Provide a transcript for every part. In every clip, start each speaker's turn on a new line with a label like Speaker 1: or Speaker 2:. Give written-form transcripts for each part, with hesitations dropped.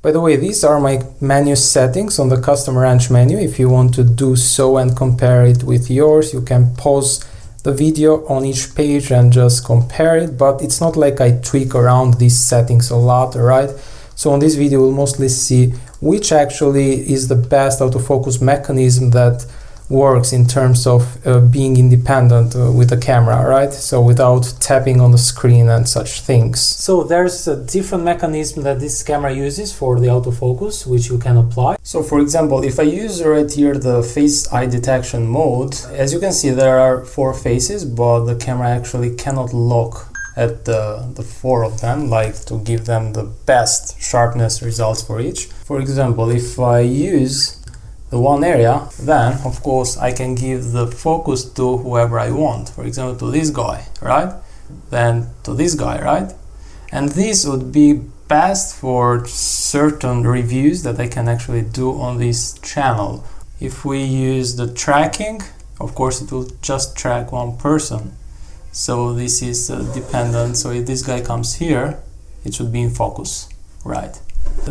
Speaker 1: By the way, these are my menu settings on the custom range menu. If you want to do so and compare it with yours, you can pause the video on each page and just compare it, but it's not like I tweak around these settings a lot, right? So on this video, we'll mostly see which actually is the best autofocus mechanism that works in terms of being independent with the camera, right? So without tapping on the screen and such things. So there's a different mechanism that this camera uses for the autofocus, which you can apply. So for example, if I use right here the face eye detection mode, as you can see, there are 4 faces, but the camera actually cannot lock at the 4 of them, like to give them the best sharpness results for each. For example, if I use the one area, then of course I can give the focus to whoever I want. For example, to this guy, right? Then to this guy, right? And this would be best for certain reviews that I can actually do on this channel. If we use the tracking, of course it will just track one person. So this is dependent. So if this guy comes here, it should be in focus, right?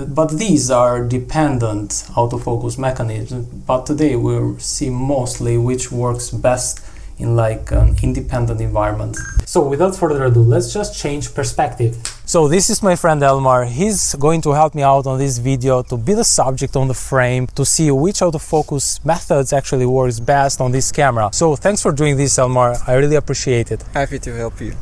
Speaker 1: But these are dependent autofocus mechanisms, but today we'll see mostly which works best in like an independent environment. So without further ado, let's just change perspective. So this is my friend Elmar. He's going to help me out on this video to be the subject on the frame, to see which autofocus methods actually works best on this camera. So thanks for doing this, Elmar. I really appreciate it.
Speaker 2: Happy to help you.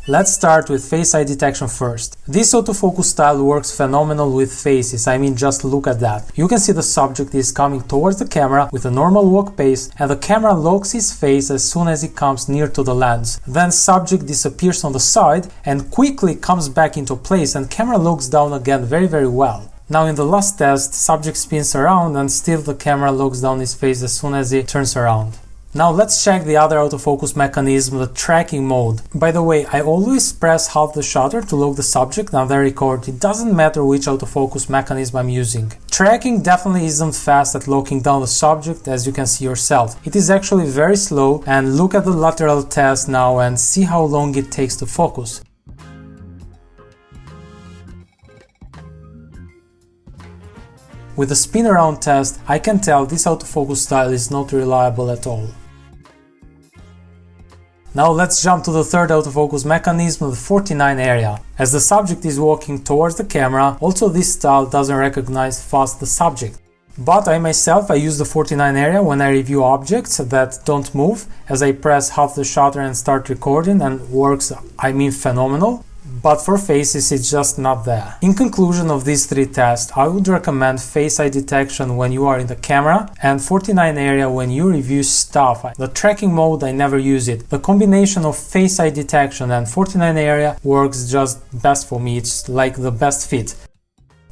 Speaker 1: Let's start with face eye detection first. This autofocus style works phenomenal with faces. I mean, just look at that. You can see the subject is coming towards the camera with a normal walk pace, and the camera locks his face as soon as he comes near to the lens. Then subject disappears on the side and quickly comes back into place, and camera locks down again very well. Now in the last test, subject spins around and still the camera locks down his face as soon as he turns around. Now let's check the other autofocus mechanism, the tracking mode. By the way, I always press half the shutter to lock the subject and then record. It doesn't matter which autofocus mechanism I'm using. Tracking definitely isn't fast at locking down the subject, as you can see yourself. It is actually very slow, and look at the lateral test now and see how long it takes to focus. With the spin around test, I can tell this autofocus style is not reliable at all. Now let's jump to the third autofocus mechanism, the 49 area. As the subject is walking towards the camera, also this style doesn't recognize fast the subject. But I use the 49 area when I review objects that don't move, as I press half the shutter and start recording, and works, I mean, phenomenal. But for faces, it's just not there. In conclusion of these 3 tests, I would recommend face eye detection when you are in the camera and 49 area when you review stuff. The tracking mode, I never use it. The combination of face eye detection and 49 area works just best for me. It's like the best fit.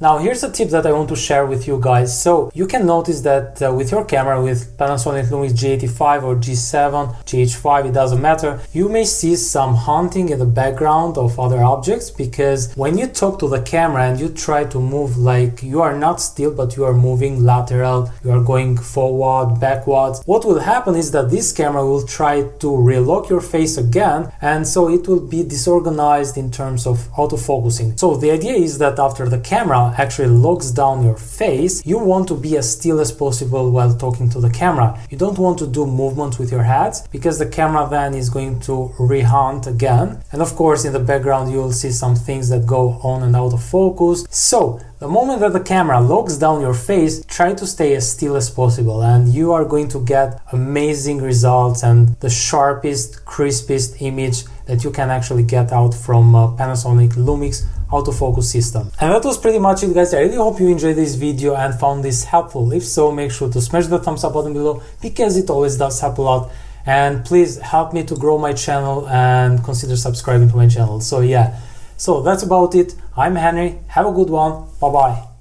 Speaker 1: Now here's a tip that I want to share with you guys. So you can notice that with your camera, with Panasonic LUMIX G85 or G7, GH5, it doesn't matter, you may see some hunting in the background of other objects, because when you talk to the camera and you try to move, like you are not still but you are moving lateral, you are going forward, backwards, what will happen is that this camera will try to relock your face again, and so it will be disorganized in terms of autofocusing. So the idea is that after the camera actually locks down your face, you want to be as still as possible while talking to the camera. You don't want to do movements with your hands, because the camera then is going to rehunt again. And of course in the background you will see some things that go on and out of focus. So the moment that the camera locks down your face, try to stay as still as possible, and you are going to get amazing results and the sharpest, crispest image that you can actually get out from Panasonic LUMIX autofocus system. And that was pretty much it, guys. I really hope you enjoyed this video and found this helpful. If so, make sure to smash the thumbs up button below, because it always does help a lot. And please help me to grow my channel and consider subscribing to my channel. So yeah, so that's about it. I'm Henry. Have a good one. Bye bye.